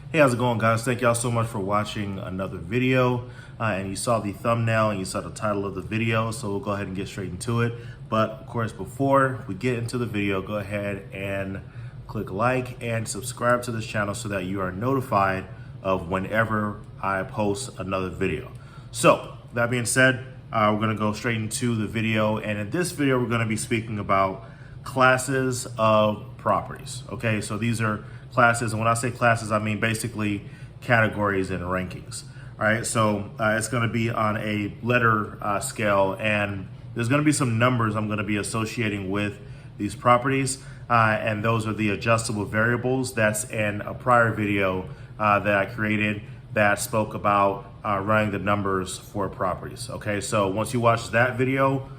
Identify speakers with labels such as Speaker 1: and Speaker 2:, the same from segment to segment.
Speaker 1: Hey, how's it going, guys? Thank y'all so much for watching another video. And you saw the thumbnail and you saw the title of the video, so we'll go ahead and get straight into it. But of course, before we get into the video, go ahead and click like and subscribe to this channel so that you are notified of whenever I post another video. So that being said, we're gonna go straight into the video. And in this video, we're gonna be speaking about classes of properties. Okay, so these are classes, and when I say classes, I mean basically categories and rankings. All right, so it's going to be on a letter scale, and there's going to be some numbers I'm going to be associating with these properties, and those are the adjustable variables. That's in a prior video that I created that spoke about running the numbers for properties. Okay, so once you watch that video,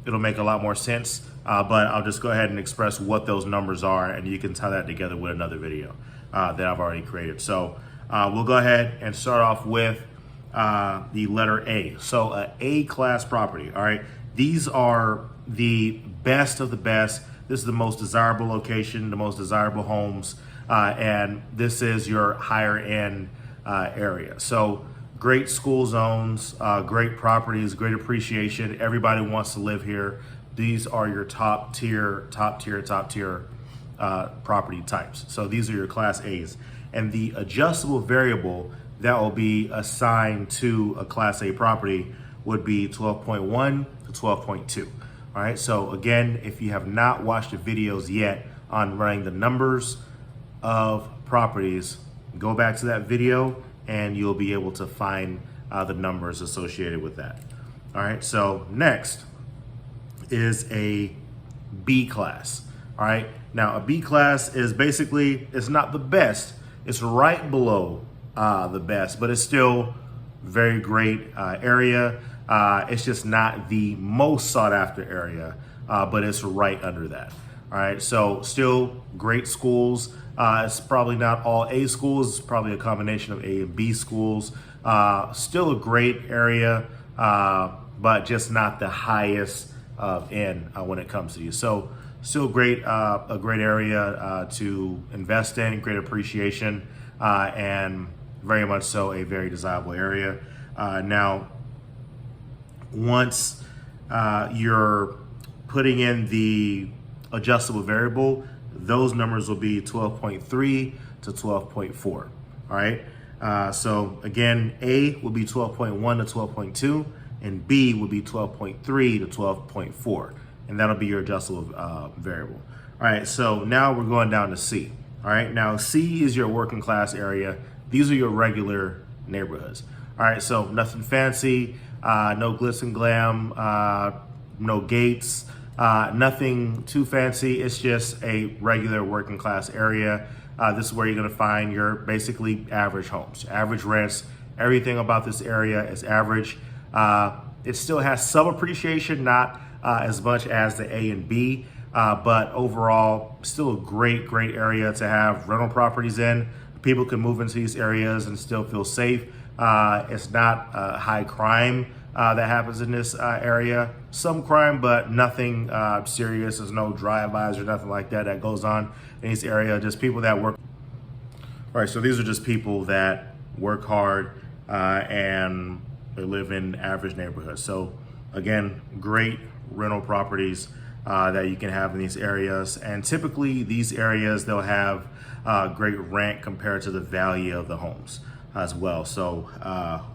Speaker 1: it'll make a lot more sense. But I'll just go ahead and express what those numbers are, and you can tie that together with another video that I've already created. So we'll go ahead and start off with the letter A. So a A-class property, all right? These are the best of the best. This is the most desirable location, the most desirable homes, and this is your higher end area. So great school zones, great properties, great appreciation. Everybody wants to live here. These are your top tier property types. So these are your class A's. And the adjustable variable that will be assigned to a class A property would be 12.1 to 12.2. All right, so again, if you have not watched the videos yet on running the numbers of properties, go back to that video and you'll be able to find the numbers associated with that. All right, so next is a B class. All right, now a B class is basically, it's not the best, it's right below the best, but it's still very great area. It's just not the most sought after area, but it's right under that. All right, so still great schools. It's probably not all A schools, it's probably a combination of A and B schools. Still a great area, but just not the highest end when it comes to you. So still great, a great area to invest in, great appreciation, and very much so a very desirable area. Now, once you're putting in the adjustable variable, those numbers will be 12.3 to 12.4. All right. So again, A will be 12.1 to 12.2, and B will be 12.3 to 12.4, and that'll be your adjustable variable. All right. So now we're going down to C. All right. Now C is your working class area. These are your regular neighborhoods. All right. So nothing fancy, no glitz and glam, no gates. Nothing too fancy. It's just a regular working class area. This is where you're going to find your basically average homes, average rents. Everything about this area is average. It still has some appreciation, not as much as the A and B, but overall, still a great area to have rental properties in. People can move into these areas and still feel safe. It's not high crime that happens in this area. Some crime, but nothing serious. There's no drive-bys or nothing like that that goes on in this area. Just people that work. All right, so these are just people that work hard and they live in average neighborhoods. So again, great rental properties that you can have in these areas. And typically these areas, they'll have great rent compared to the value of the homes as well. So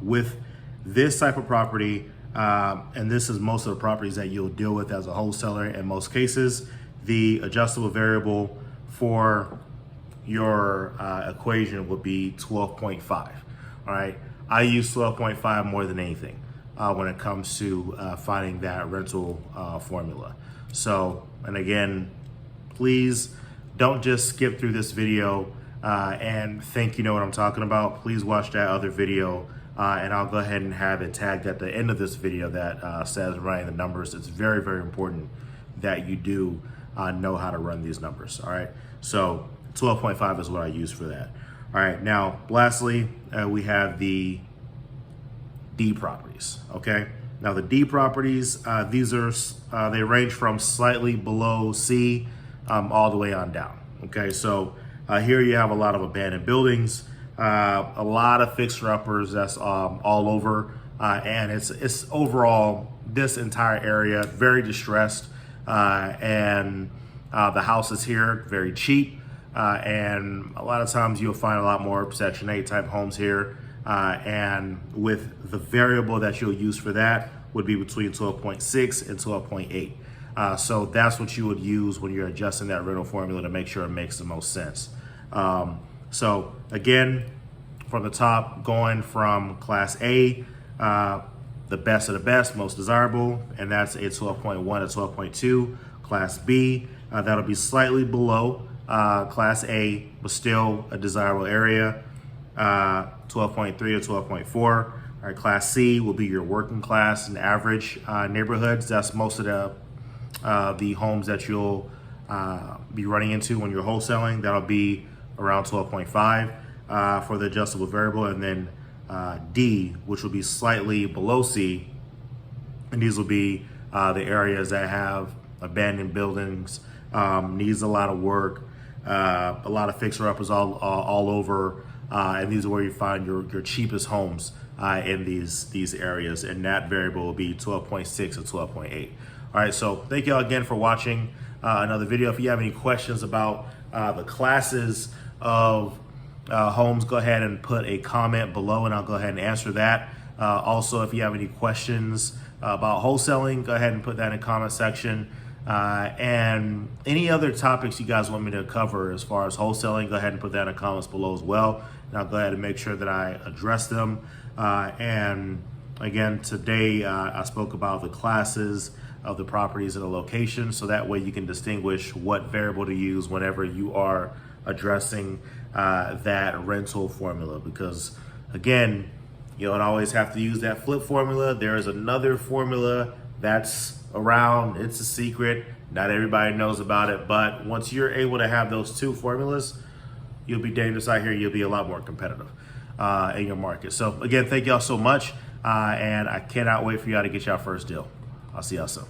Speaker 1: with this type of property, and this is most of the properties that you'll deal with as a wholesaler in most cases, the adjustable variable for your equation would be 12.5. All right, I use 12.5 more than anything when it comes to finding that rental formula. So, and again, please don't just skip through this video and think you know what I'm talking about. Please watch that other video. And I'll go ahead and have it tagged at the end of this video that says running the numbers. It's very important that you do know how to run these numbers. All right, so 12.5 is what I use for that. All right, now lastly, we have the D properties. Okay, now the D properties, these are they range from slightly below C all the way on down. Okay, so here you have a lot of abandoned buildings. A lot of fixer-uppers that's all over, and it's overall this entire area very distressed, and the houses here very cheap, and a lot of times you'll find a lot more Section 8 type homes here, and with the variable that you'll use for that would be between 12.6 and 12.8. So that's what you would use when you're adjusting that rental formula to make sure it makes the most sense. So again, from the top, going from Class A, the best of the best, most desirable, and that's a 12.1 to 12.2. Class B, that'll be slightly below Class A, but still a desirable area, 12.3 to 12.4. All right, Class C will be your working class and average neighborhoods. That's most of the homes that you'll be running into when you're wholesaling. That'll be around 12.5 for the adjustable variable, and then D, which will be slightly below C, and these will be the areas that have abandoned buildings, needs a lot of work, a lot of fixer-uppers all over, and these are where you find your cheapest homes in these areas, and that variable will be 12.6 or 12.8. All right, so thank you all again for watching another video. If you have any questions about the classes of homes, go ahead and put a comment below and I'll go ahead and answer that. Also, if you have any questions about wholesaling, go ahead and put that in the comment section. And any other topics you guys want me to cover as far as wholesaling, go ahead and put that in the comments below as well. And I'll go ahead and make sure that I address them. And again, today I spoke about the classes of the properties and the location, so that way you can distinguish what variable to use whenever you are addressing that rental formula. Because again, you don't always have to use that flip formula. There is another formula that's around. It's a secret. Not everybody knows about it, but once you're able to have those two formulas, you'll be dangerous out here. You'll be a lot more competitive in your market. So again, thank y'all so much. And I cannot wait for y'all to get y'all first deal. I'll see y'all soon.